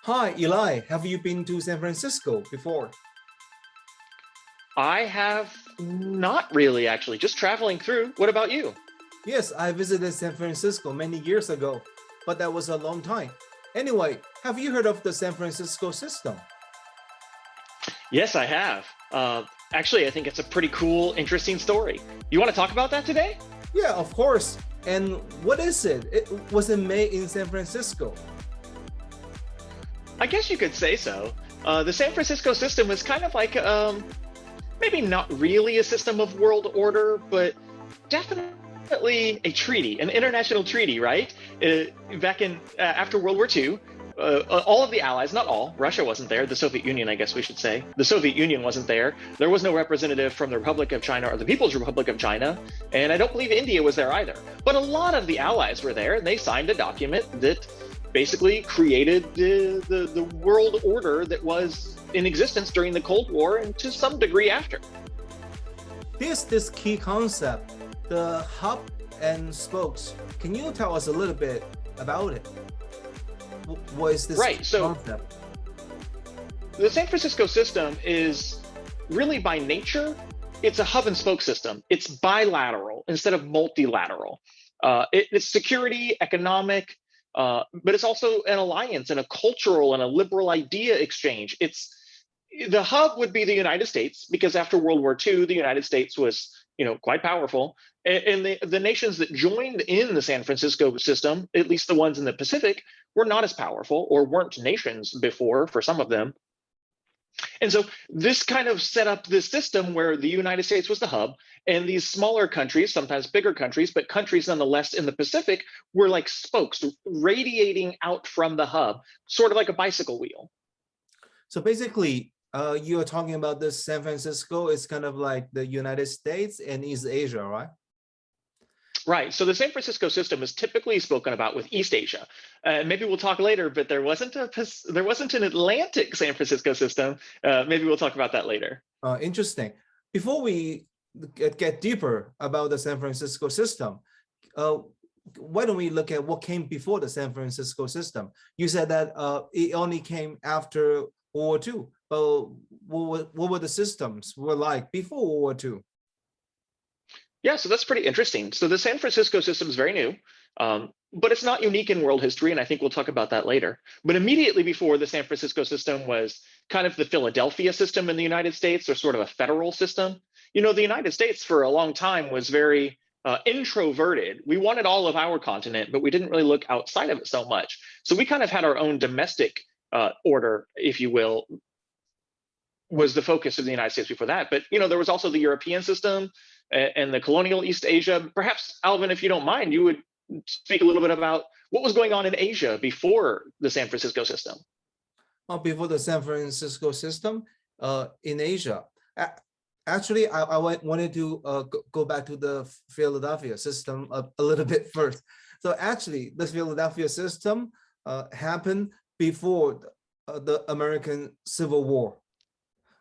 Hi, Eli. Have you been to San Francisco before? I have not really, actually, just traveling through. What about you? Yes, I visited San Francisco many years ago, but that was a long time. Anyway, have you heard of the San Francisco system? Yes, I have. Actually, I think it's a pretty cool, interesting story. You want to talk about that today? Yeah, of course. And what is it? It was made in San Francisco. I guess you could say so. The San Francisco system is kind of like maybe not really a system of world order, but definitely a treaty, an international treaty, right? Back in after World War II, all of the allies, not all, Russia wasn't there, the Soviet Union, I guess we should say. The Soviet Union wasn't there. There was no representative from the Republic of China or the People's Republic of China, and I don't believe India was there either. But a lot of the allies were there, and they signed a document that basically created the world order that was in existence during the Cold War and to some degree after. There's this key concept, the hub and spokes. Can you tell us a little bit about it? What is this Right, so concept? the San Francisco system is really by nature, it's a hub and spoke system. It's bilateral instead of multilateral. It's security, economic, but it's also an alliance and a cultural and a liberal idea exchange. It's the hub would be the United States because after World War II, the United States was, quite powerful, and the nations that joined in the San Francisco system, at least the ones in the Pacific, were not as powerful or weren't nations before for some of them. And so this kind of set up this system where the United States was the hub, and these smaller countries, sometimes bigger countries, but countries nonetheless in the Pacific, were like spokes radiating out from the hub, sort of like a bicycle wheel. So basically, you're talking about this San Francisco is kind of like the United States and East Asia, right? Right. So the San Francisco system is typically spoken about with East Asia. Maybe we'll talk later, but there wasn't an Atlantic San Francisco system. Maybe we'll talk about that later. Interesting. Before we get deeper about the San Francisco system, why don't we look at what came before the San Francisco system? You said that it only came after World War II, but what were the systems were like before World War II? Yeah, so that's pretty interesting. So the San Francisco system is very new, but it's not unique in world history, and I think we'll talk about that later. But immediately before the San Francisco system was kind of the Philadelphia system in the United States, or sort of a federal system. The United States for a long time was very introverted. We wanted all of our continent, but we didn't really look outside of it so much. So we kind of had our own domestic order, if you will, was the focus of the United States before that. But there was also the European system and the colonial East Asia. Perhaps, Alvin, if you don't mind, you would speak a little bit about what was going on in Asia before the San Francisco system. Well, before the San Francisco system, in Asia, actually, I wanted to go back to the Philadelphia system a little bit first. So actually, the Philadelphia system happened before the American Civil War,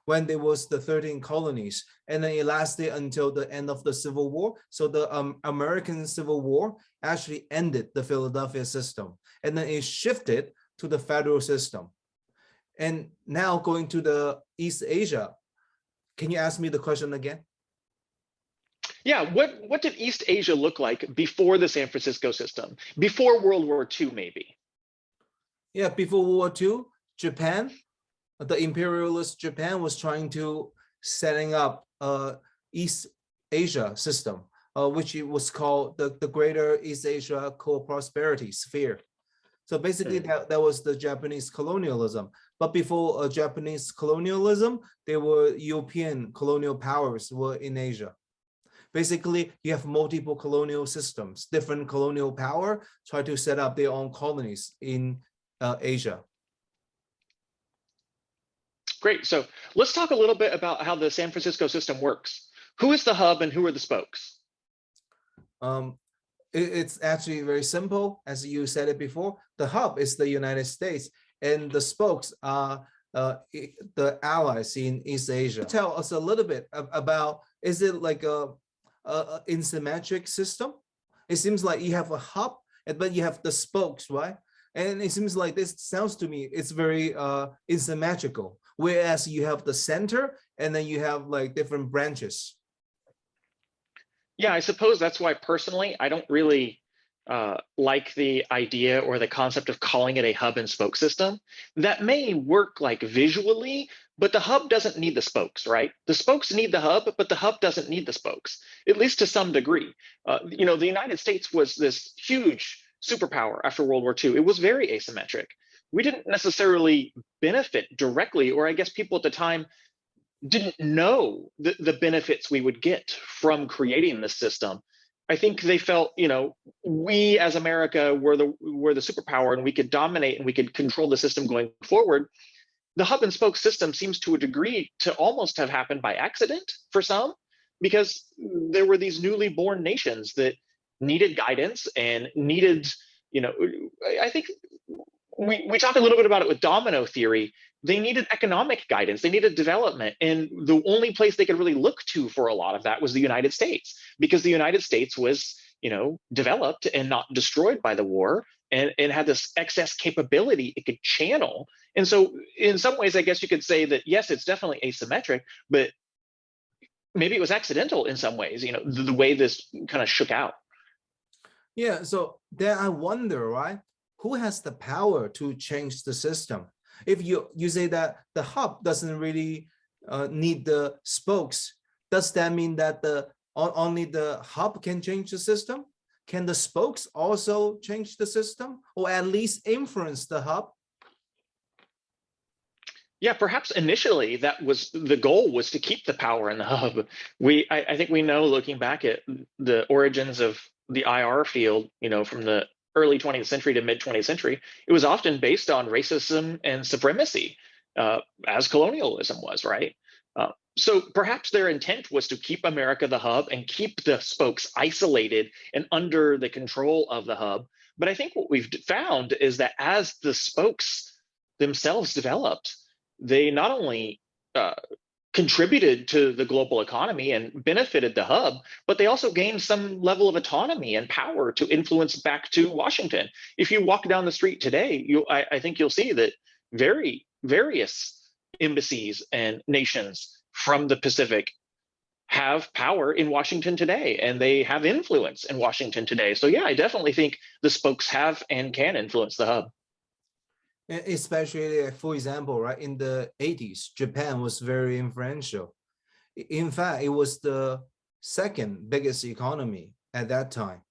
when there was the 13 colonies, and then it lasted until the end of the Civil War. So the American Civil War actually ended the Philadelphia system, and then it shifted to the federal system. And now going to the East Asia, can you ask me the question again? Yeah, what did East Asia look like before the San Francisco system, before World War II, maybe? Yeah, before World War II, Japan, the imperialist Japan was trying to setting up East Asia system, which it was called the Greater East Asia Co-Prosperity Sphere. So basically that was the Japanese colonialism. But before Japanese colonialism, there were European colonial powers were in Asia. Basically, you have multiple colonial systems, different colonial power try to set up their own colonies in Asia. Great. So let's talk a little bit about how the San Francisco system works. Who is the hub and who are the spokes? It's actually very simple. As you said it before, the hub is the United States, and the spokes are the allies in East Asia. Tell us a little bit about, is it like a asymmetric system? It seems like you have a hub, but you have the spokes, right? And it seems like this sounds to me, it's very asymmetrical. Whereas you have the center and then you have like different branches. Yeah, I suppose that's why personally I don't really like the idea or the concept of calling it a hub and spoke system. That may work like visually, but the hub doesn't need the spokes, right? The spokes need the hub, but the hub doesn't need the spokes, at least to some degree. The United States was this huge superpower after World War II. It was very asymmetric. We didn't necessarily benefit directly, or I guess people at the time didn't know the benefits we would get from creating this system. I think they felt, we as America were the superpower and we could dominate and we could control the system going forward. The hub and spoke system seems to a degree to almost have happened by accident for some, because there were these newly born nations that needed guidance and needed, I think we talked a little bit about it with domino theory. They needed economic guidance, they needed development, and the only place they could really look to for a lot of that was the United States, because the United States was developed and not destroyed by the war, and had this excess capability it could channel. And so in some ways I guess you could say that yes, it's definitely asymmetric, but maybe it was accidental in some ways, the way this kind of shook out. Yeah, so then I wonder, right, who has the power to change the system? If you say that the hub doesn't really need the spokes, does that mean that only the hub can change the system? Can the spokes also change the system, or at least influence the hub? Yeah, perhaps initially that was the goal, was to keep the power in the hub. I think we know, looking back at the origins of the IR field, from the early 20th century to mid 20th century, it was often based on racism and supremacy, as colonialism was, right? So perhaps their intent was to keep America the hub and keep the spokes isolated and under the control of the hub. But I think what we've found is that as the spokes themselves developed, they not only contributed to the global economy and benefited the hub, but they also gained some level of autonomy and power to influence back to Washington. If you walk down the street today, I think you'll see that various embassies and nations from the Pacific have power in Washington today, and they have influence in Washington today. So yeah, I definitely think the spokes have and can influence the hub. Especially, for example, right, in the 80s, Japan was very influential. In fact, it was the second biggest economy at that time.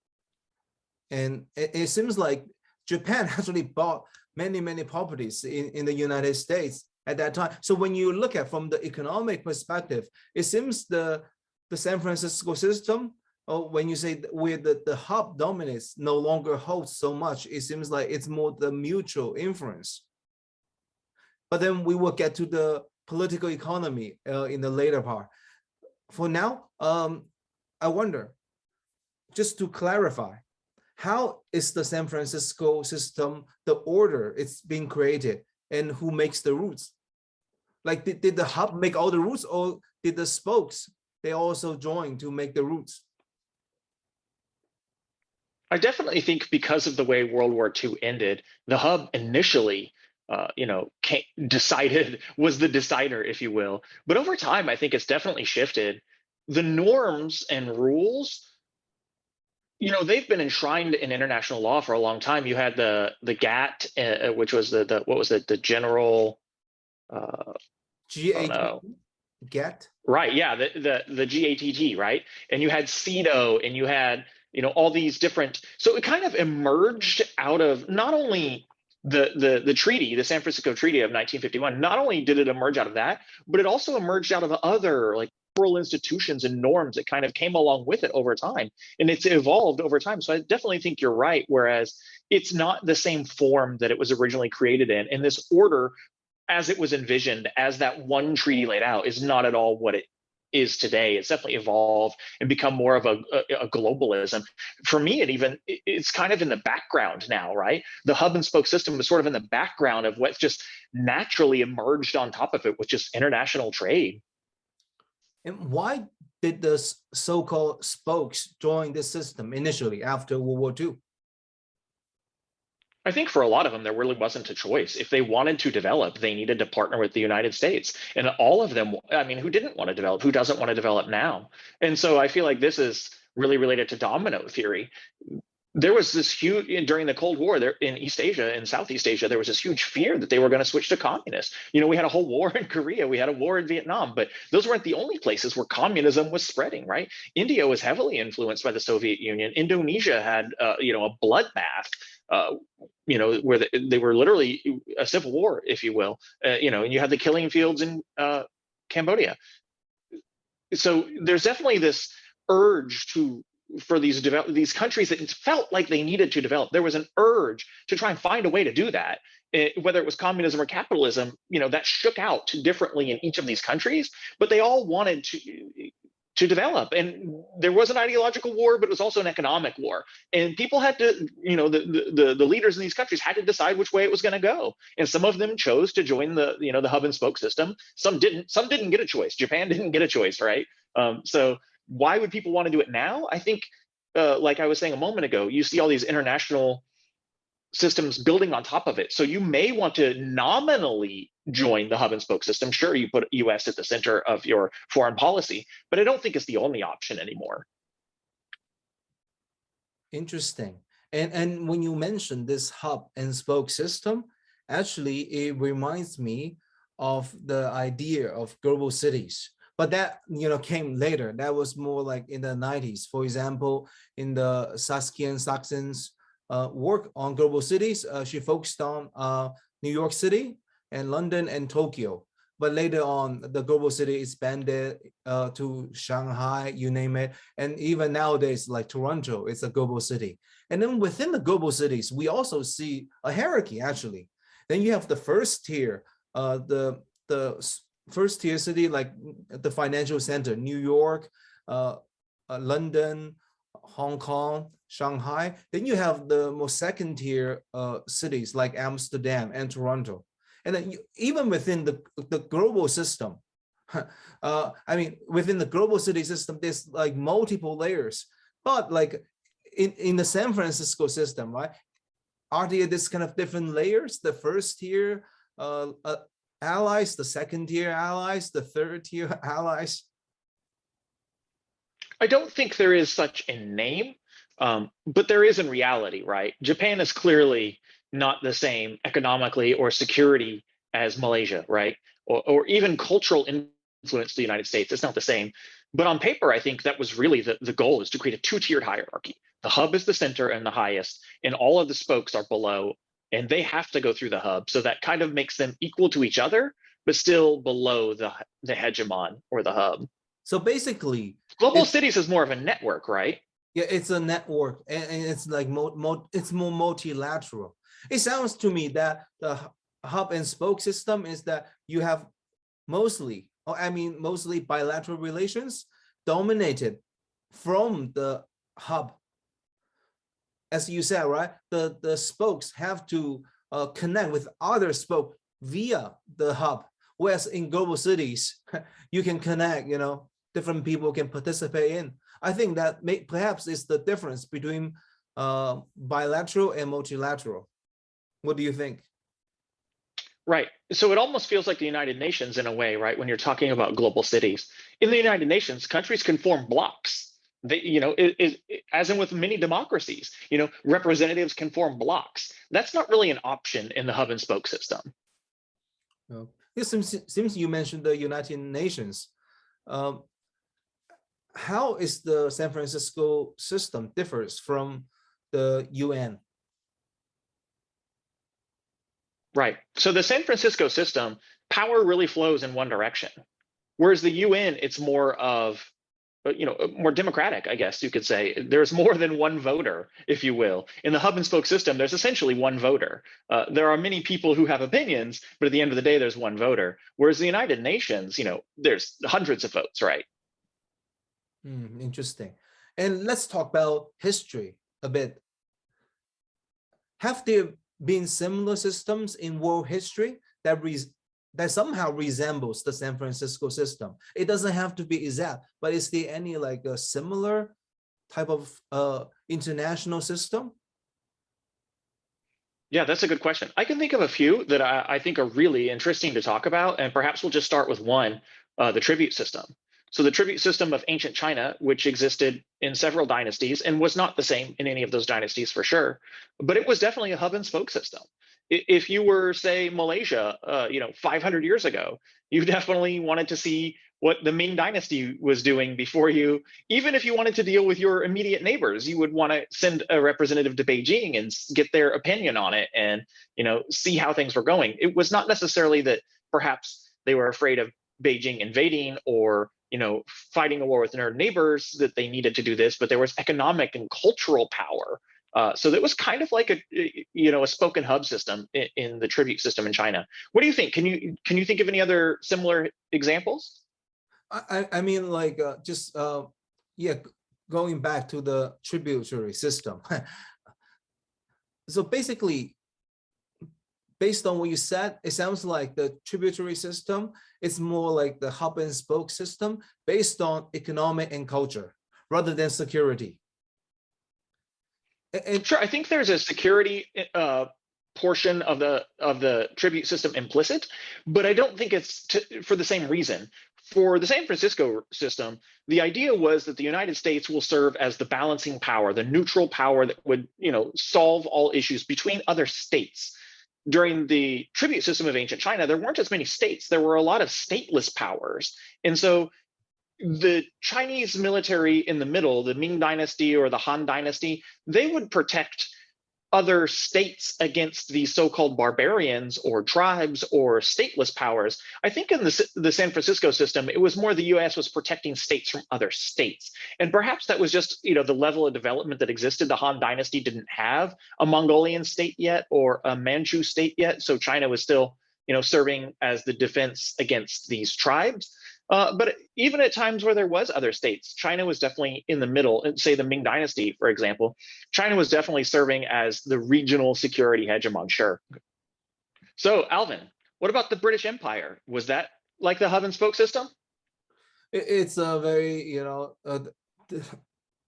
And it seems like Japan actually bought many properties in the United States at that time. So when you look at from the economic perspective, it seems the San Francisco system, when you say where the hub dominates, no longer holds so much, it seems like it's more the mutual influence. But then we will get to the political economy in the later part. For now, I wonder, just to clarify, how is the San Francisco system, the order it's being created, and who makes the routes? Like, did the hub make all the routes, or did the spokes, they also join to make the routes? I definitely think because of the way World War II ended, the hub initially, was the decider, if you will. But over time, I think it's definitely shifted. The norms and rules, they've been enshrined in international law for a long time. You had the GATT, which was the general. GATT. GATT. Right. Yeah. The GATT. Right. And you had CEDAW, and you had all these different, so it kind of emerged out of not only the treaty, the San Francisco Treaty of 1951, not only did it emerge out of that, but it also emerged out of other like moral institutions and norms that kind of came along with it over time. And it's evolved over time. So I definitely think you're right. Whereas it's not the same form that it was originally created in. And this order, as it was envisioned, as that one treaty laid out, is not at all what it is today. It's definitely evolved and become more of a globalism. For me, it's kind of in the background now, right? The hub and spoke system is sort of in the background of what's just naturally emerged on top of it, which is international trade. And why did the so-called spokes join this system initially after World War II? I think for a lot of them, there really wasn't a choice. If they wanted to develop, they needed to partner with the United States. And all of them, I mean, who didn't want to develop, who doesn't want to develop now? And so I feel like this is really related to domino theory. There was this huge, during the Cold War there in East Asia and Southeast Asia, there was this huge fear that they were going to switch to communist. You know, we had a whole war in Korea, we had a war in Vietnam, but those weren't the only places where communism was spreading, right? India was heavily influenced by the Soviet Union. Indonesia had, a bloodbath, where they were literally a civil war, if you will, and you had the killing fields in Cambodia. So there's definitely this urge for these countries that felt like they needed to develop. There was an urge to try and find a way to do that, whether it was communism or capitalism. That shook out differently in each of these countries, but they all wanted to develop. And there was an ideological war, but it was also an economic war. And people had to, the leaders in these countries had to decide which way it was going to go. And some of them chose to join the hub and spoke system. Some didn't get a choice. Japan didn't get a choice, right? So why would people want to do it now? I think, like I was saying a moment ago, you see all these international systems building on top of it. So you may want to nominally join the hub and spoke system. Sure, you put US at the center of your foreign policy, but I don't think it's the only option anymore. Interesting. And when you mentioned this hub and spoke system, actually it reminds me of the idea of global cities. But that came later. That was more like in the 90s. For example, in the Saskia Saxon's work on global cities, she focused on New York City and London and Tokyo. But later on, the global city expanded to Shanghai, you name it. And even nowadays, like Toronto, it's a global city. And then within the global cities, we also see a hierarchy, actually. Then you have the first tier, the first tier city, like the financial center, New York, London, Hong Kong, Shanghai. Then you have the more second tier cities like Amsterdam and Toronto. And then even within the global system, within the global city system, there's like multiple layers. But like in the San Francisco system, right? Are there this kind of different layers? The first tier allies, the second tier allies, the third tier allies? I don't think there is such a name, but there is in reality, right? Japan is clearly not the same economically or security as Malaysia, right? Or even cultural influence to the United States. It's not the same. But on paper, I think that was really the goal, is to create a two-tiered hierarchy. The hub is the center and the highest, and all of the spokes are below, and they have to go through the hub. So that kind of makes them equal to each other, but still below the hegemon or the hub. So basically, global cities is more of a network, right? Yeah, it's a network, and it's like it's more multilateral. It sounds to me that the hub and spoke system is that you have mostly bilateral relations dominated from the hub. As you said, right? The spokes have to connect with other spokes via the hub. Whereas in global cities, you can connect, different people can participate in. I think that perhaps is the difference between bilateral and multilateral. What do you think? Right. So it almost feels like the United Nations in a way, right? When you're talking about global cities. In the United Nations, countries can form blocks. They, as in with many democracies, representatives can form blocks. That's not really an option in the hub and spoke system. No. It seems you mentioned the United Nations. How is the San Francisco system differs from the UN? Right. So the San Francisco system, power really flows in one direction. Whereas the UN, it's more of, more democratic, I guess you could say. There's more than one voter, if you will. In the hub and spoke system, there's essentially one voter. There are many people who have opinions, but at the end of the day, there's one voter. Whereas the United Nations, there's hundreds of votes, right? Interesting. And let's talk about history a bit. Have there been similar systems in world history that somehow resembles the San Francisco system? It doesn't have to be exact, but is there any like a similar type of international system? Yeah, that's a good question. I can think of a few that I think are really interesting to talk about, and perhaps we'll just start with one, the tribute system. So the tribute system of ancient China, which existed in several dynasties and was not the same in any of those dynasties for sure, but it was definitely a hub and spoke system. If you were, say, Malaysia, 500 years ago, you definitely wanted to see what the Ming Dynasty was doing before you. Even if you wanted to deal with your immediate neighbors, you would want to send a representative to Beijing and get their opinion on it, and see how things were going. It was not necessarily that perhaps they were afraid of Beijing invading or fighting a war with their neighbors that they needed to do this, but there was economic and cultural power. So that was kind of like a spoken hub system in the tribute system in China. What do you think? Can you think of any other similar examples? I mean, like yeah, going back to the tributary system. So basically, based on what you said, it sounds like the tributary system is more like the hub and spoke system based on economic and culture rather than security. And Sure, I think there's a security portion of the tribute system implicit, but I don't think it's for the same reason. For the San Francisco system, the idea was that the United States will serve as the balancing power, the neutral power that would, solve all issues between other states. During the tribute system of ancient China, there weren't as many states. There were a lot of stateless powers. And so the Chinese military in the middle, the Ming Dynasty or the Han Dynasty, they would protect other states against these so-called barbarians or tribes or stateless powers. I think in the San Francisco system, it was more the US was protecting states from other states. And perhaps that was just, the level of development that existed. The Han Dynasty didn't have a Mongolian state yet or a Manchu state yet. So China was still, serving as the defense against these tribes. But even at times where there was other states, China was definitely in the middle. Say the Ming Dynasty, for example, China was definitely serving as the regional security hegemon. Sure. So, Alvin, what about the British Empire? Was that like the hub and spoke system? it's a very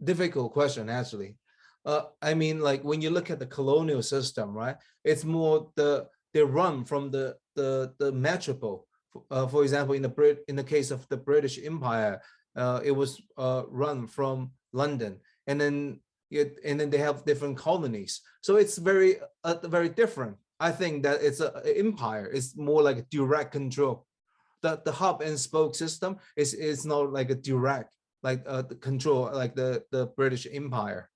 difficult question actually. I mean, like when you look at the colonial system, right? It's more they run from the metropole. For example, in the case of the British Empire, it was run from London, and then they have different colonies. So it's very different. I think that it's an empire. It's more like a direct control. The hub and spoke system is not like a direct the control like the British Empire.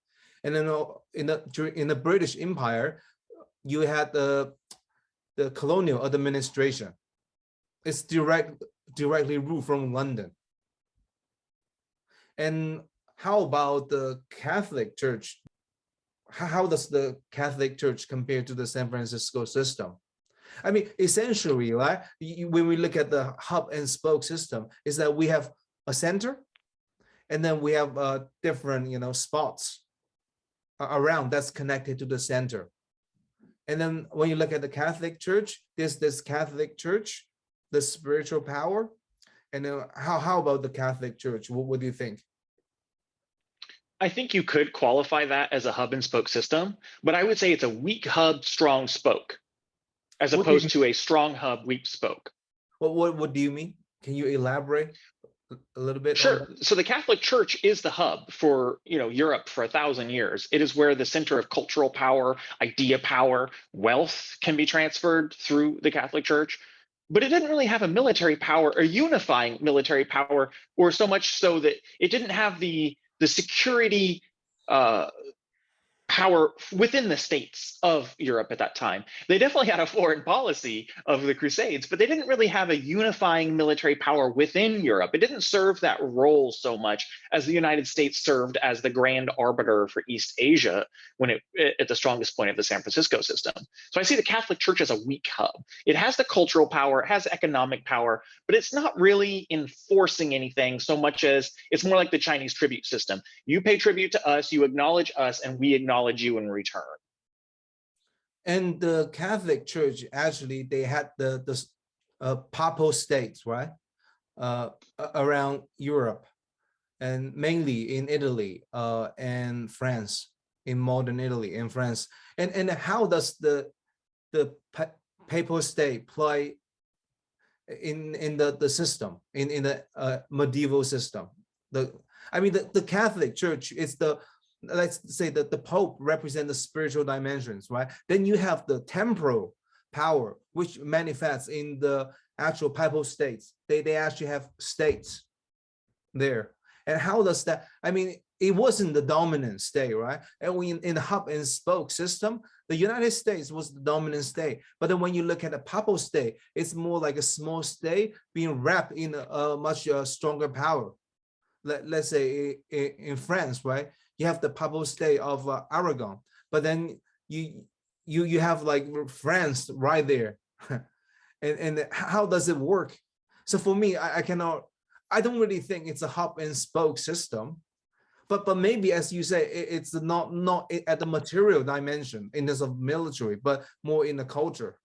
And then in the British Empire, you had the colonial administration. It's directly ruled from London. And how about the Catholic Church? How does the Catholic Church compare to the San Francisco system? I mean, essentially, right? When we look at the hub and spoke system, is that we have a center, and then we have different, spots around that's connected to the center. And then when you look at the Catholic Church, there's this Catholic Church, the spiritual power. And then how about the Catholic Church? What do you think? I think you could qualify that as a hub and spoke system, but I would say it's a weak hub, strong spoke, as What do you opposed to a strong hub, weak spoke. what do you mean? Can you elaborate a little bit on Sure. that? So the Catholic Church is the hub for Europe for 1,000 years. It is where the center of cultural power, idea power, wealth can be transferred through the Catholic Church. But it didn't really have a military power, a unifying military power, or so much so that it didn't have the security power within the states of Europe at that time. They definitely had a foreign policy of the Crusades, but they didn't really have a unifying military power within Europe. It didn't serve that role so much as the United States served as the grand arbiter for East Asia when at the strongest point of the San Francisco system. So I see the Catholic Church as a weak hub. It has the cultural power, it has economic power, but it's not really enforcing anything so much as it's more like the Chinese tribute system. You pay tribute to us, you acknowledge us, and we acknowledge you in return. And the Catholic Church actually they had the papal states, right, around Europe, and mainly in Italy and France, in modern Italy and France. And how does the the papal state play in the system, in the medieval system. The Catholic Church is the, let's say that the Pope represents the spiritual dimensions, right? Then you have the temporal power, which manifests in the actual papal states. They actually have states there. And how does that, it wasn't the dominant state, right? And in the hub and spoke system, the United States was the dominant state. But then when you look at the papal state, it's more like a small state being wrapped in a much stronger power. Let's say in France, right? You have the papal state of Aragon, but then you have like France right there. and how does it work? So for me, I don't really think it's a hub and spoke system, but maybe, as you say, it's not at the material dimension in terms of military, but more in the culture.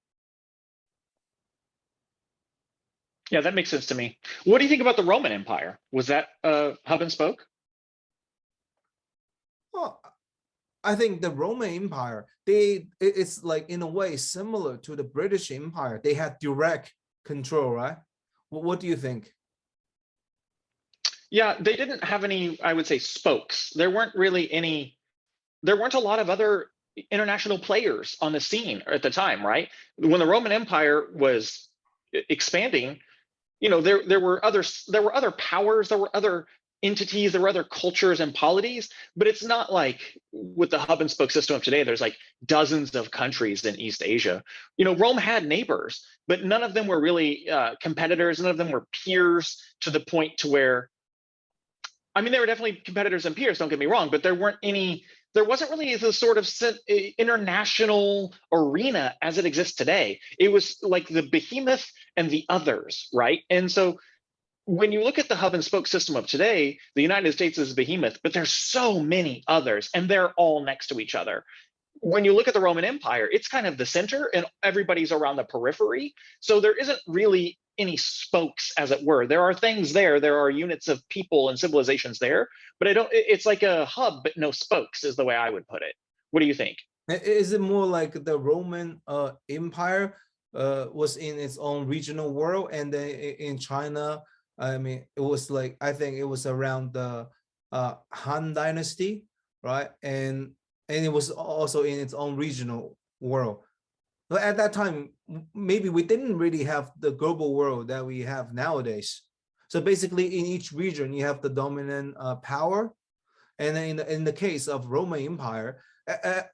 Yeah, that makes sense to me. What do you think about the Roman Empire? Was that hub and spoke? Well, I think the Roman Empire, it's like in a way similar to the British Empire. They had direct control, right? What do you think? Yeah, they didn't have any, I would say, spokes. There weren't a lot of other international players on the scene at the time, right? When the Roman Empire was expanding, there were other powers, there were other entities, there were other cultures and polities, but it's not like with the hub and spoke system of today, there's like dozens of countries in East Asia. Rome had neighbors, but none of them were really competitors. None of them were peers to the point to where, they were definitely competitors and peers, don't get me wrong, but there wasn't really the sort of international arena as it exists today. It was like the behemoth and the others, right? And so when you look at the hub and spoke system of today, the United States is a behemoth, but there's so many others, and they're all next to each other. When you look at the Roman Empire, it's kind of the center, and everybody's around the periphery. So there isn't really any spokes, as it were. There are things there. There are units of people and civilizations there, but it's like a hub, but no spokes is the way I would put it. What do you think? Is it more like the Roman Empire was in its own regional world, and then in China, it was like, I think it was around the Han Dynasty, right? And it was also in its own regional world. But at that time, maybe we didn't really have the global world that we have nowadays. So basically, in each region, you have the dominant power. And then in the case of Roman Empire,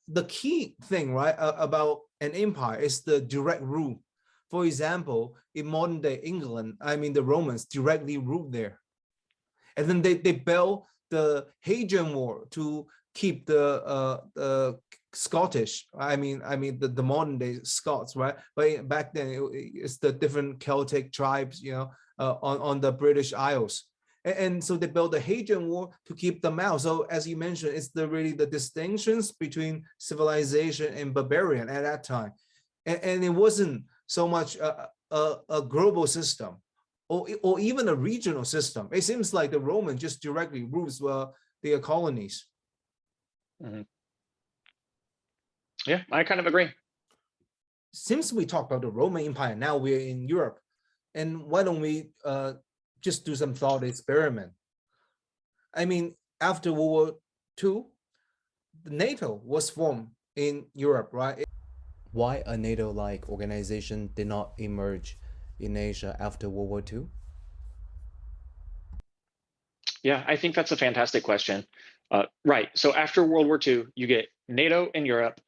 the key thing, right, about an empire is the direct rule. For example, in modern day England, the Romans directly ruled there. And then they built the Hadrian Wall to keep the Scottish, the modern day Scots, right? But back then it's the different Celtic tribes, on the British Isles. And so they built the Hadrian Wall to keep them out. So as you mentioned, it's really the distinctions between civilization and barbarian at that time. And it wasn't so much a global system or even a regional system. It seems like the Roman just directly rules their colonies. Mm-hmm. Yeah, I kind of agree. Since we talked about the Roman Empire, now we're in Europe. And why don't we just do some thought experiment? After World War II, NATO was formed in Europe, right? Why a NATO-like organization did not emerge in Asia after World War II? Yeah, I think that's a fantastic question. Right. So after World War II, you get NATO in Europe,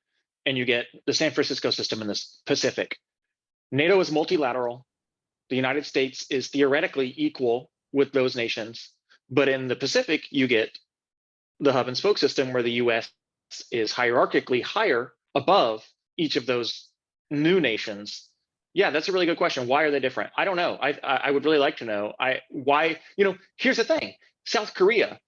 and you get the San Francisco system in the Pacific. NATO is multilateral. The United States is theoretically equal with those nations. But in the Pacific, you get the hub and spoke system where the US is hierarchically higher above each of those new nations. Yeah, that's a really good question. Why are they different? I don't know. I would really like to know why. Here's the thing. South Korea,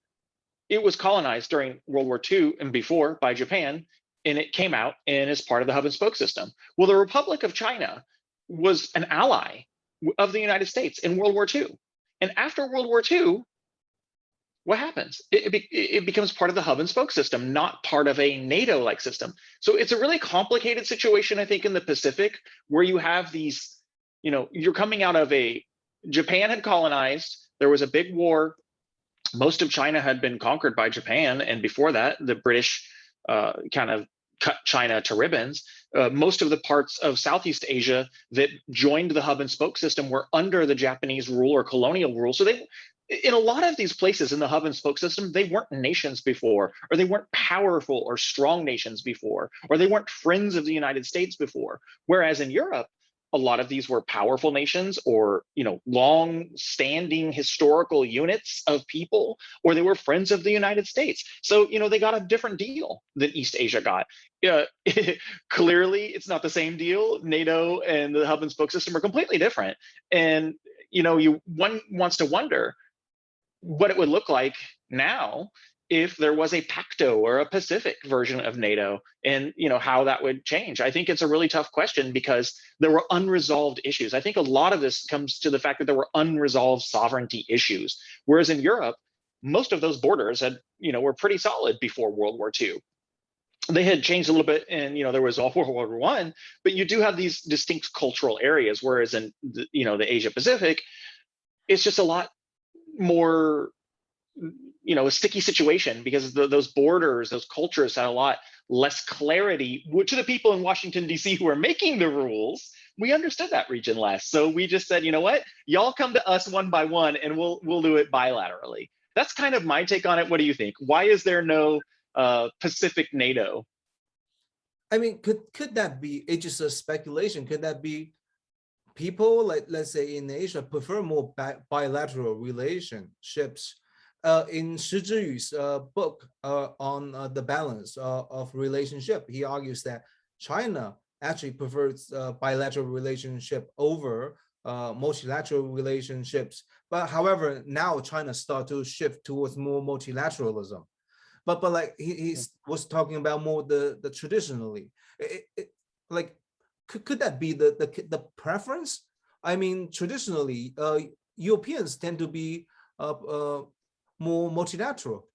it was colonized during World War II and before by Japan, and it came out and is part of the hub and spoke system. Well, the Republic of China was an ally of the United States in World War II. And after World War II, what happens? It becomes part of the hub and spoke system, not part of a NATO-like system. So it's a really complicated situation, I think, in the Pacific, where you have these, you're coming out of Japan had colonized, there was a big war, most of China had been conquered by Japan, and before that, the British kind of cut China to ribbons. Most of the parts of Southeast Asia that joined the hub and spoke system were under the Japanese rule or colonial rule. So in a lot of these places in the hub and spoke system, they weren't nations before, or they weren't powerful or strong nations before, or they weren't friends of the United States before. Whereas in Europe, a lot of these were powerful nations, or long-standing historical units of people, or they were friends of the United States. So they got a different deal than East Asia got. Clearly, it's not the same deal. NATO and the hub and spoke system are completely different, and one wants to wonder what it would look like now if there was a Pacto or a Pacific version of NATO, and how that would change. I think it's a really tough question because there were unresolved issues. I think a lot of this comes to the fact that there were unresolved sovereignty issues, whereas in Europe, most of those borders were pretty solid before World War II. They had changed a little bit, and there was all World War I, but you do have these distinct cultural areas, whereas in the Asia Pacific, it's just a lot more a sticky situation, because those borders, those cultures had a lot less clarity to the people in Washington, D.C. who are making the rules. We understood that region less. So we just said, you know what, y'all come to us one by one and we'll do it bilaterally. That's kind of my take on it. What do you think? Why is there no Pacific NATO? I mean, could that be, it's just a speculation, could that be people, like, let's say in Asia, prefer more bilateral relationships? In Shi Zhiyu's book on the balance of relationship, he argues that China actually prefers bilateral relationship over multilateral relationships. But however, now China start to shift towards more multilateralism. But like he was talking about more the traditionally, like could that be the preference? I mean, traditionally, Europeans tend to be more multilateral.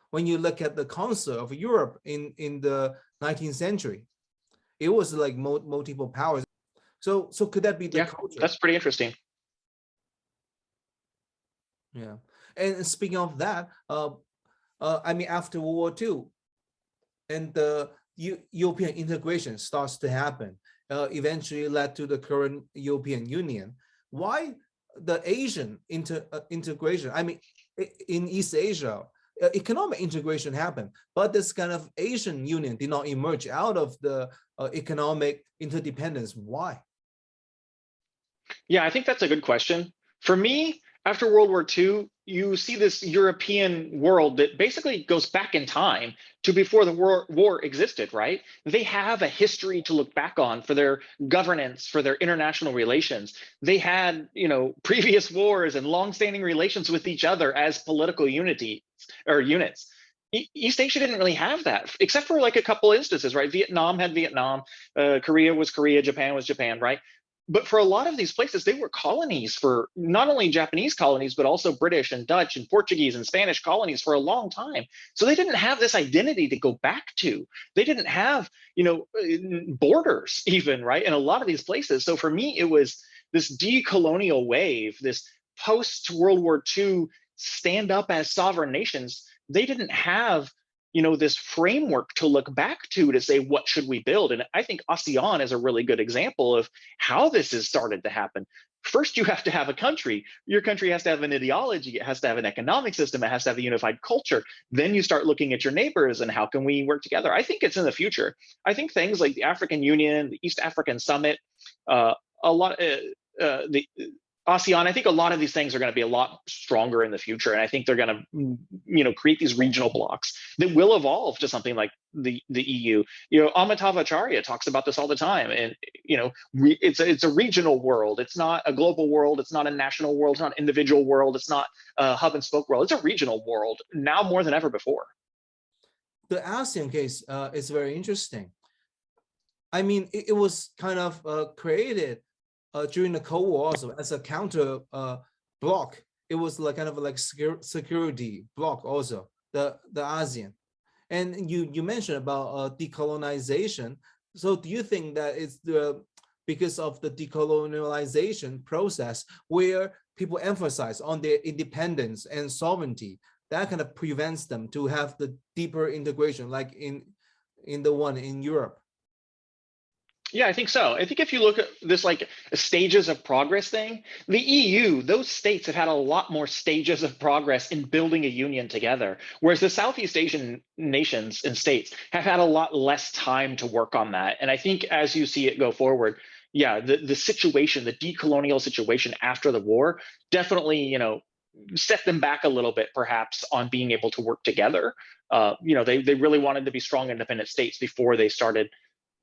When you look at the Council of Europe in the 19th century, it was like multiple powers. So could that be the culture? That's pretty interesting. Yeah, and speaking of that, I mean, after World War II, and the European integration starts to happen, eventually led to the current European Union. Why the Asian integration? I mean, in East Asia, economic integration happened, but this kind of Asian union did not emerge out of the economic interdependence. Why? Yeah, I think that's a good question. For me, after World War II, you see this European world that basically goes back in time to before the war existed, right? They have a history to look back on for their governance, for their international relations. They had, previous wars and longstanding relations with each other as political unity or units. East Asia didn't really have that, except for like a couple instances, right? Vietnam had Vietnam, Korea was Korea, Japan was Japan, right? But for a lot of these places, they were colonies for not only Japanese colonies, but also British and Dutch and Portuguese and Spanish colonies for a long time. So they didn't have this identity to go back to. They didn't have, borders even, right? In a lot of these places. So for me, it was this decolonial wave, this post-World War II stand up as sovereign nations. They didn't have this framework to look back to say, what should we build? And I think ASEAN is a really good example of how this has started to happen. First, you have to have a country. Your country has to have an ideology. It has to have an economic system. It has to have a unified culture. Then you start looking at your neighbors and how can we work together? I think it's in the future. I think things like the African Union, the East African Summit, the ASEAN, I think a lot of these things are going to be a lot stronger in the future. And I think they're going to, create these regional blocks that will evolve to something like the EU. Amitav Acharya talks about this all the time. And, it's a regional world. It's not a global world. It's not a national world. It's not an individual world. It's not a hub and spoke world. It's a regional world now more than ever before. The ASEAN case is very interesting. I mean, it was kind of created during the Cold War also as a counter block it was like kind of like security bloc also, the ASEAN. And you mentioned about decolonization. So do you think that it's because of the decolonialization process where people emphasize on their independence and sovereignty, that kind of prevents them to have the deeper integration like in the one in Europe? Yeah, I think so. I think if you look at this like stages of progress thing, the EU, those states have had a lot more stages of progress in building a union together, whereas the Southeast Asian nations and states have had a lot less time to work on that. And I think as you see it go forward, yeah, the situation, the decolonial situation after the war, definitely, set them back a little bit, perhaps, on being able to work together. They really wanted to be strong, independent states before they,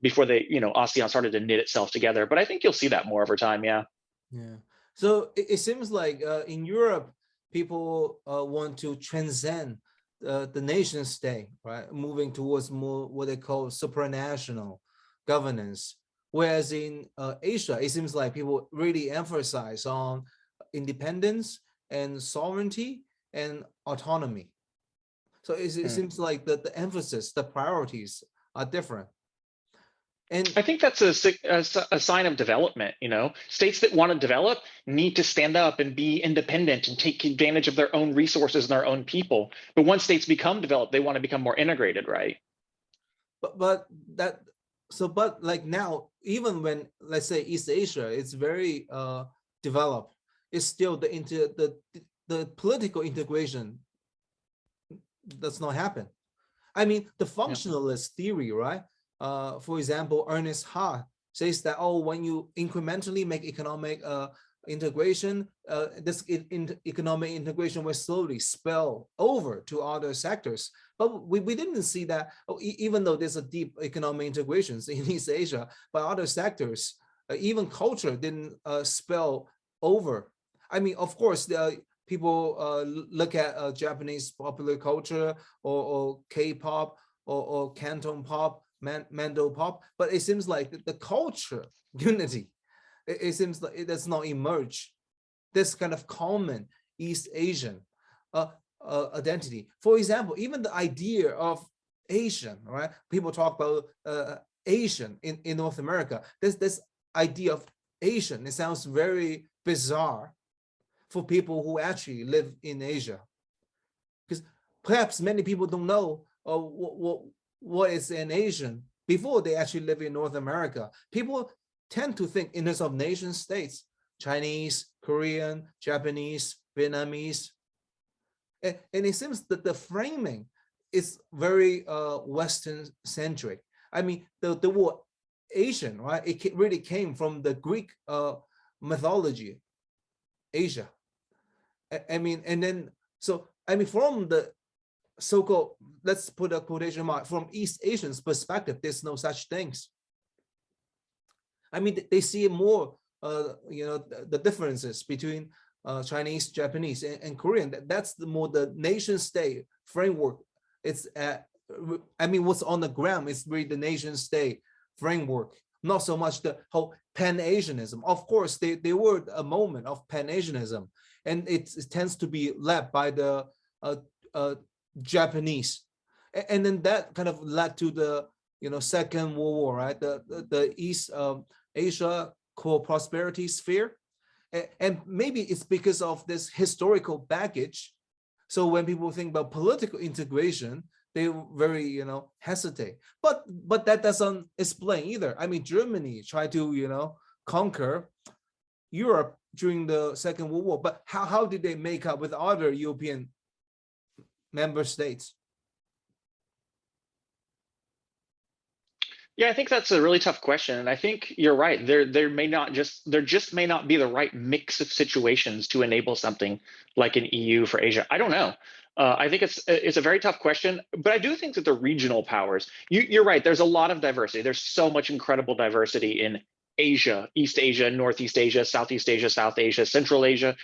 ASEAN started to knit itself together. But I think you'll see that more over time. Yeah. Yeah. So it seems like in Europe, people want to transcend the nation state, right? Moving towards more what they call supranational governance. Whereas in Asia, it seems like people really emphasize on independence and sovereignty and autonomy. So it seems like the emphasis, the priorities are different. And I think that's a sign of development. States that want to develop need to stand up and be independent and take advantage of their own resources and their own people. But once states become developed, they want to become more integrated, right? But like now, even when, let's say, East Asia, it's very developed, it's still the political integration does not happen. I mean, the functionalist theory, right? For example, Ernest Hart says that, when you incrementally make economic integration, this economic integration will slowly spill over to other sectors. But we didn't see that, even though there's a deep economic integrations in East Asia, but other sectors, even culture didn't spill over. I mean, of course, people look at Japanese popular culture or K-pop or Canton pop, Mando pop, but it seems like the culture unity, it seems like it does not emerge. This kind of common East Asian identity. For example, even the idea of Asian, right? People talk about Asian in North America. This idea of Asian, it sounds very bizarre for people who actually live in Asia, because perhaps many people don't know what is an Asian before they actually live in North America. People tend to think in terms of nation states: Chinese, Korean, Japanese, Vietnamese. And it seems that the framing is very Western centric. I mean, the word Asian, right? It really came from the Greek mythology, Asia. I mean, and then, from the so-called, let's put a quotation mark, from East Asians' perspective, there's no such things. I mean, they see more, the differences between Chinese, Japanese, and Korean. That's more the nation-state framework. It's, what's on the ground is really the nation-state framework, not so much the whole Pan-Asianism. Of course, there were a moment of Pan-Asianism, and it tends to be led by the Japanese, and then that kind of led to the Second World War, right? The East Asia core prosperity sphere, and maybe it's because of this historical baggage. So when people think about political integration, they very hesitate. But that doesn't explain either. I mean, Germany tried to conquer Europe during the Second World War, but how did they make up with other European member states? Yeah, I think that's a really tough question, and I think you're right. There just may not be the right mix of situations to enable something like an EU for Asia. I don't know. I think it's a very tough question, but I do think that the regional powers. You're right. There's a lot of diversity. There's so much incredible diversity in Asia, East Asia, Northeast Asia, Southeast Asia, South Asia, Central Asia.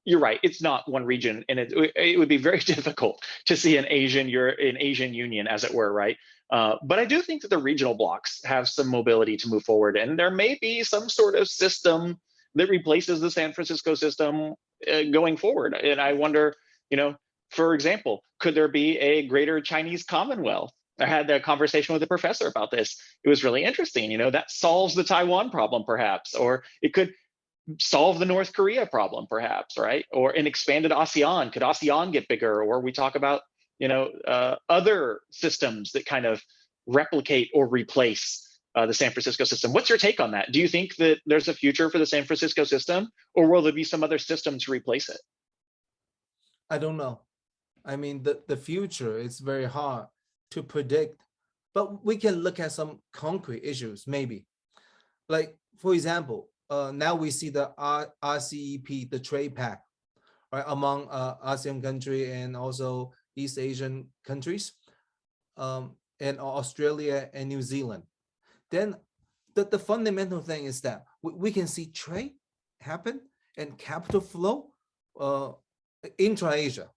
You're right. It's not one region, and it would be very difficult to see an Asian union, as it were, right? But I do think that the regional blocks have some mobility to move forward, and there may be some sort of system that replaces the San Francisco system going forward. And I wonder, for example, could there be a greater Chinese Commonwealth? I had a conversation with a professor about this. It was really interesting. That solves the Taiwan problem, perhaps, or it could solve the North Korea problem, perhaps, right? Or an expanded ASEAN. Could ASEAN get bigger? Or we talk about, other systems that kind of replicate or replace the San Francisco system. What's your take on that? Do you think that there's a future for the San Francisco system, or will there be some other system to replace it? I don't know. I mean, the future is very hard to predict, but we can look at some concrete issues, maybe. Like, for example, now we see the RCEP, the trade pact, right, among ASEAN country and also East Asian countries, and Australia and New Zealand. Then the fundamental thing is that we can see trade happen and capital flow intra-Asia.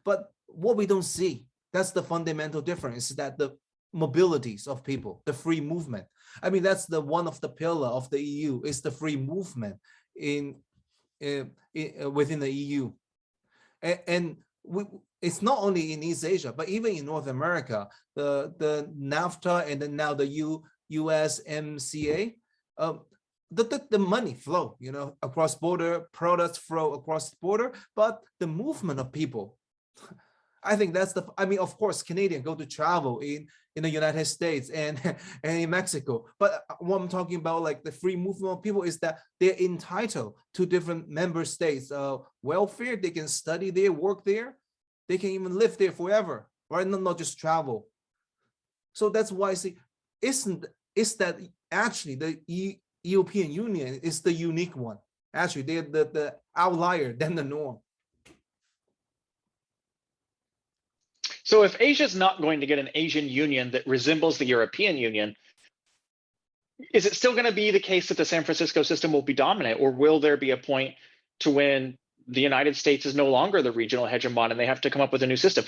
But what we don't see, that's the fundamental difference, is that the mobilities of people, the free movement. I mean, that's the one of the pillar of the EU, is the free movement within the EU. And it's not only in East Asia, but even in North America, the NAFTA and then now the USMCA, the money flow, across border, products flow across the border, but the movement of people, I think that's I mean, of course, Canadians go to travel in the United States and in Mexico. But what I'm talking about, like the free movement of people, is that they're entitled to different member states' welfare. They can study there, work there. They can even live there forever, right? Not just travel. So that's why I say, is that actually the European Union is the unique one. Actually, they're the outlier than the norm. So if Asia's not going to get an Asian Union that resembles the European Union, is it still going to be the case that the San Francisco system will be dominant, or will there be a point to when the United States is no longer the regional hegemon and they have to come up with a new system?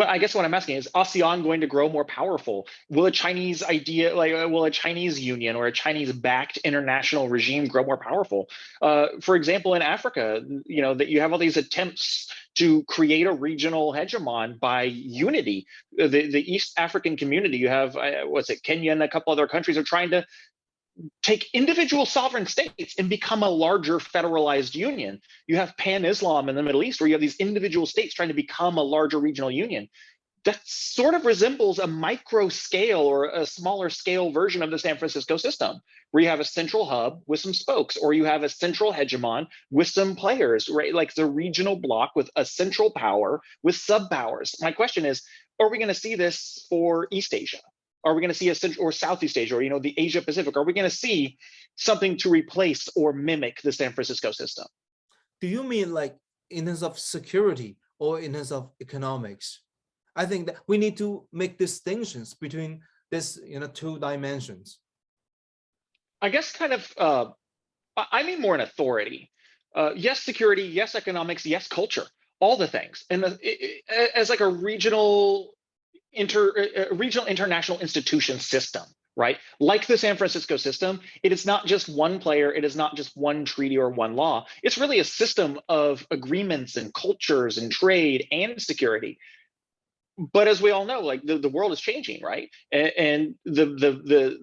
I guess what I'm asking is ASEAN going to grow more powerful? Will a Chinese idea, will a Chinese union or a Chinese-backed international regime grow more powerful? For example, in Africa, that you have all these attempts to create a regional hegemon by unity. The East African community, you have, Kenya and a couple other countries are trying to take individual sovereign states and become a larger federalized union. You have pan-Islam in the Middle East, where you have these individual states trying to become a larger regional union. That sort of resembles a micro scale or a smaller scale version of the San Francisco system, where you have a central hub with some spokes, or you have a central hegemon with some players, right? Like the regional bloc with a central power with sub-powers. My question is, are we going to see this for East Asia? Are we going to see or Southeast Asia, or the Asia Pacific? Are we going to see something to replace or mimic the San Francisco system? Do you mean like in terms of security or in terms of economics? I think that we need to make distinctions between this, two dimensions. I guess kind of, I mean more in authority. Yes, security, yes, economics, yes, culture, all the things. And as like a regional international institution system, right? Like the San Francisco system, it is not just one player, it is not just one treaty or one law. It's really a system of agreements and cultures and trade and security. But as we all know, like the world is changing, right? And the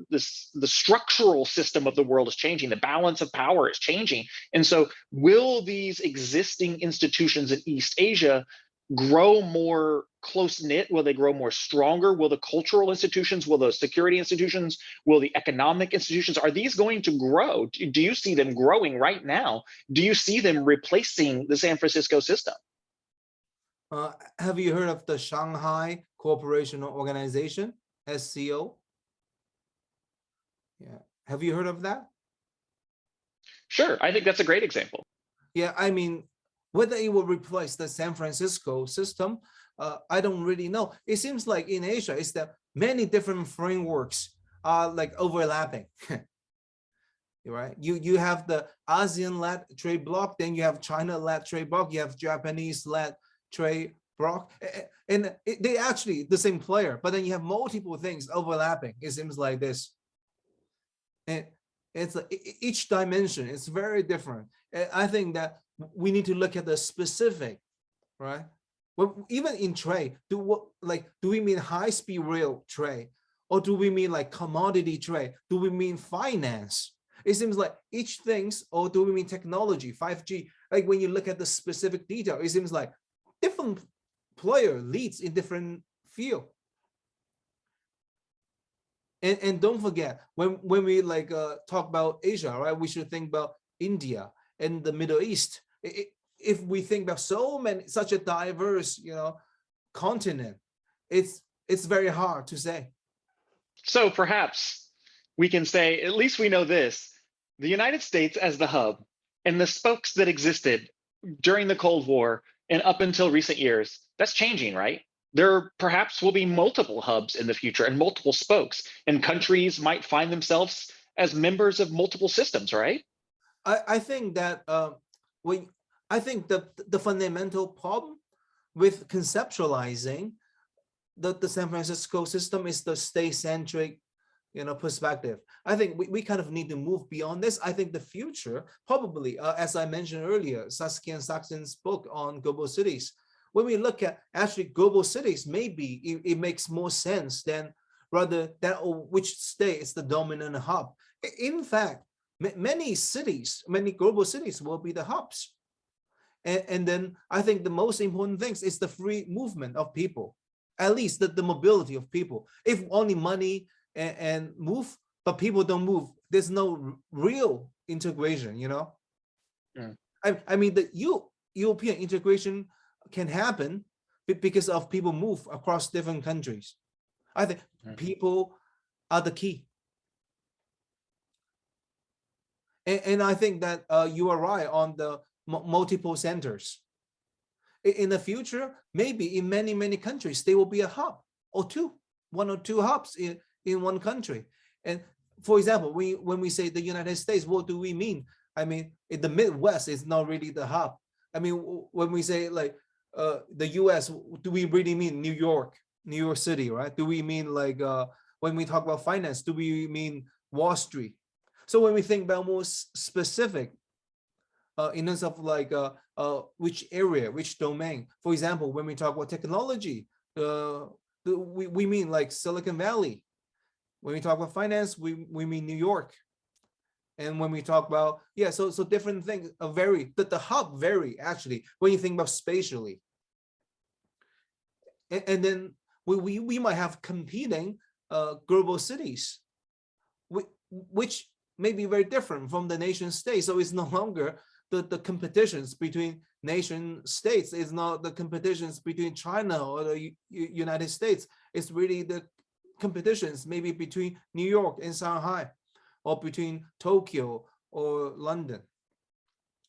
structural system of the world is changing. The balance of power is changing. And so will these existing institutions in East Asia grow more close-knit? Will they grow more stronger? Will the cultural institutions, will the security institutions, will the economic institutions, are these going to grow? Do you see them growing right now? Do you see them replacing the San Francisco system? Have you heard of the Shanghai Cooperation Organization, SCO? Yeah. Have you heard of that? Sure. I think that's a great example. Yeah, I mean, whether it will replace the San Francisco system, I don't really know. It seems like in Asia, it's that many different frameworks are like overlapping. Right? You have the ASEAN-led trade bloc, then you have China-led trade bloc, you have Japanese-led trade bloc, and they actually the same player, but then you have multiple things overlapping. It seems like this. And It's each dimension is very different. And I think that we need to look at the specific, right? Well, even in trade, do we mean high-speed rail trade, or do we mean like commodity trade? Do we mean finance? It seems like each things, or do we mean technology, 5G? Like when you look at the specific detail, it seems like different player leads in different field. And don't forget, when we like talk about Asia, right? We should think about India and the Middle East. If we think about such a diverse, continent, it's very hard to say. So perhaps we can say, at least we know this: the United States as the hub and the spokes that existed during the Cold War and up until recent years, that's changing, right? There perhaps will be multiple hubs in the future and multiple spokes, and countries might find themselves as members of multiple systems, right? I think that I think the fundamental problem with conceptualizing the San Francisco system is the state-centric, perspective. I think we kind of need to move beyond this. I think the future probably, as I mentioned earlier, Saskia and Saxon's book on global cities. When we look at actually global cities, maybe it makes more sense than rather than which state is the dominant hub. In fact, many global cities will be the hubs. And then I think the most important thing is the free movement of people, at least the mobility of people. If only money and move, but people don't move, there's no real integration, Yeah. I mean, the European integration can happen because of people move across different countries. I think people are the key. And I think that you are right on the multiple centers. In the future, maybe in many countries, there will be a hub or two, one or two hubs in one country. And for example, when we say the United States, what do we mean? I mean, in the Midwest, it's not really the hub. I mean, when we say like the US, do we really mean New York City, right? Do we mean like when we talk about finance, do we mean Wall Street? So when we think about more specific in terms of like which area, which domain, for example, when we talk about technology, we mean like Silicon Valley. When we talk about finance, we mean New York. And when we talk about, so different things vary, the hub vary actually when you think about spatially. And then we might have competing global cities, which may be very different from the nation state. So it's no longer the competitions between nation states. It's not the competitions between China or the United States. It's really the competitions maybe between New York and Shanghai, or between Tokyo or London.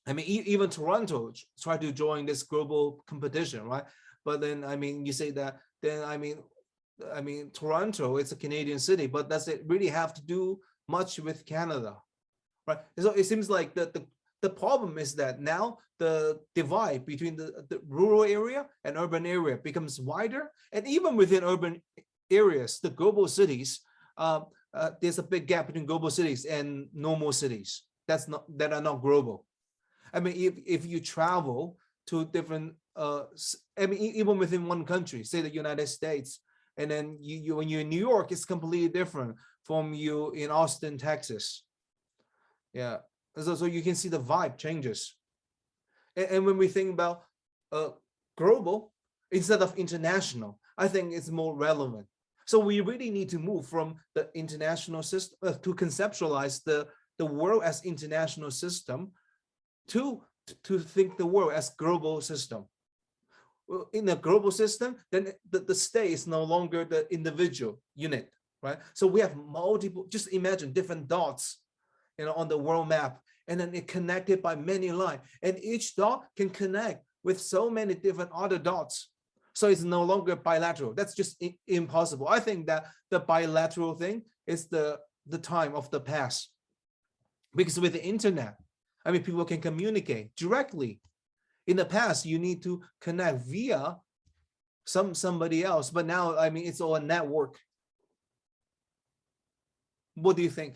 I mean, even Toronto tried to join this global competition, right? But then, I mean, you say that, then I mean, Toronto, it's a Canadian city, but does it really have to do much with Canada, right? So it seems like the problem is that now the divide between the rural area and urban area becomes wider, and even within urban areas, the global cities, there's a big gap between global cities and normal cities that are not global. I mean, if you travel to different, I mean, even within one country, say the United States, and then when you're in New York, it's completely different from you in Austin, Texas. Yeah, so you can see the vibe changes. And when we think about global instead of international, I think it's more relevant. So we really need to move from the international system to conceptualize the world as international system to think the world as global system. In a global system, then the state is no longer the individual unit, right? So we have multiple, just imagine different dots, on the world map, and then it connected by many lines, and each dot can connect with so many different other dots. So it's no longer bilateral. That's just impossible. I think that the bilateral thing is the time of the past, because with the internet, I mean, people can communicate directly. In the past, you need to connect via somebody else, but now, I mean, it's all a network. What do you think?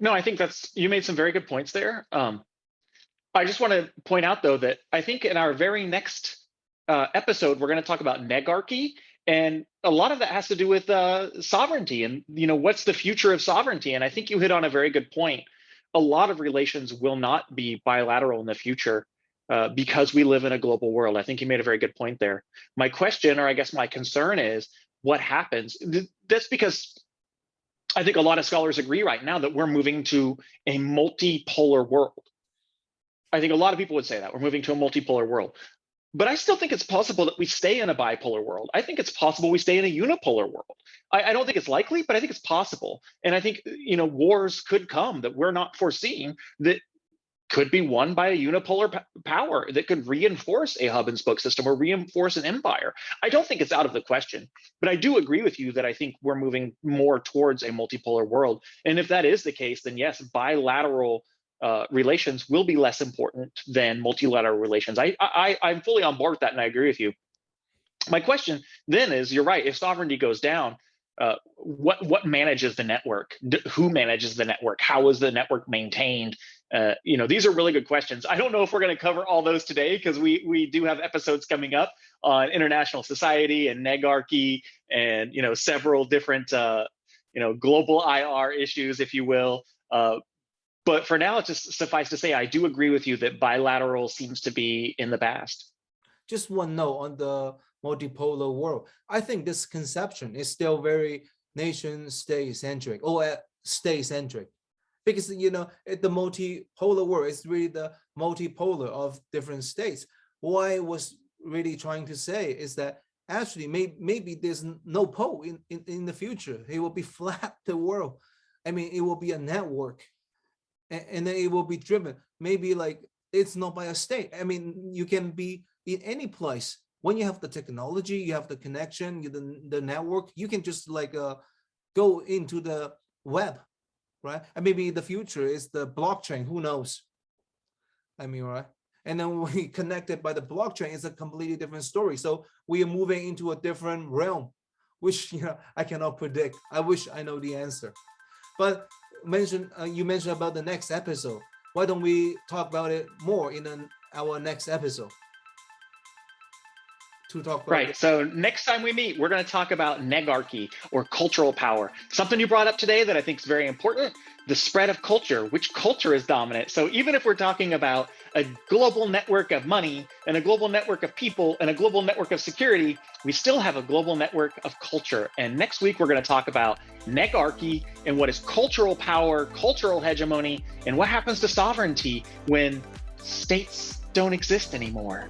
No, I think you made some very good points there. I just want to point out, though, that I think in our very next episode, we're going to talk about negarchy, and a lot of that has to do with sovereignty and what's the future of sovereignty. And I think you hit on a very good point. A lot of relations will not be bilateral in the future because we live in a global world. I think you made a very good point there. My question, or I guess my concern, is what happens. That's because I think a lot of scholars agree right now that we're moving to a multipolar world. I think a lot of people would say that we're moving to a multipolar world. But I still think it's possible that we stay in a bipolar world. I think it's possible we stay in a unipolar world. I don't think it's likely, but I think it's possible. And I think wars could come that we're not foreseeing that could be won by a unipolar power that could reinforce a hub and spoke system or reinforce an empire. I don't think it's out of the question, but I do agree with you that I think we're moving more towards a multipolar world. And if that is the case, then yes, bilateral relations will be less important than multilateral relations. I'm fully on board with that, and I agree with you. My question then is, you're right, if sovereignty goes down, what manages the network? Who manages the network? How is the network maintained? These are really good questions. I don't know if we're going to cover all those today, because we do have episodes coming up on international society and negarchy and several different global IR issues, if you will. But for now, it's just suffice to say, I do agree with you that bilateral seems to be in the past. Just one note on the multipolar world. I think this conception is still very nation-state centric or state-centric, because the multipolar world is really the multipolar of different states. What I was really trying to say is that actually maybe there's no pole in the future. It will be flat, the world. I mean, it will be a network. And then it will be driven. Maybe like it's not by a state. I mean, you can be in any place. When you have the technology, you have the connection, the network, you can just go into the web, right? And maybe the future is the blockchain, who knows? I mean, right? And then when we connected by the blockchain, it's a completely different story. So we are moving into a different realm, which I cannot predict. I wish I know the answer. But you mentioned about the next episode. Why don't we talk about it more in our next episode? To talk about right. So next time we meet, we're going to talk about negarchy, or cultural power. Something you brought up today that I think is very important: the spread of culture. Which culture is dominant? So even if we're talking about a global network of money and a global network of people and a global network of security, we still have a global network of culture. And next week, we're going to talk about negarchy and what is cultural power, cultural hegemony, and what happens to sovereignty when states don't exist anymore.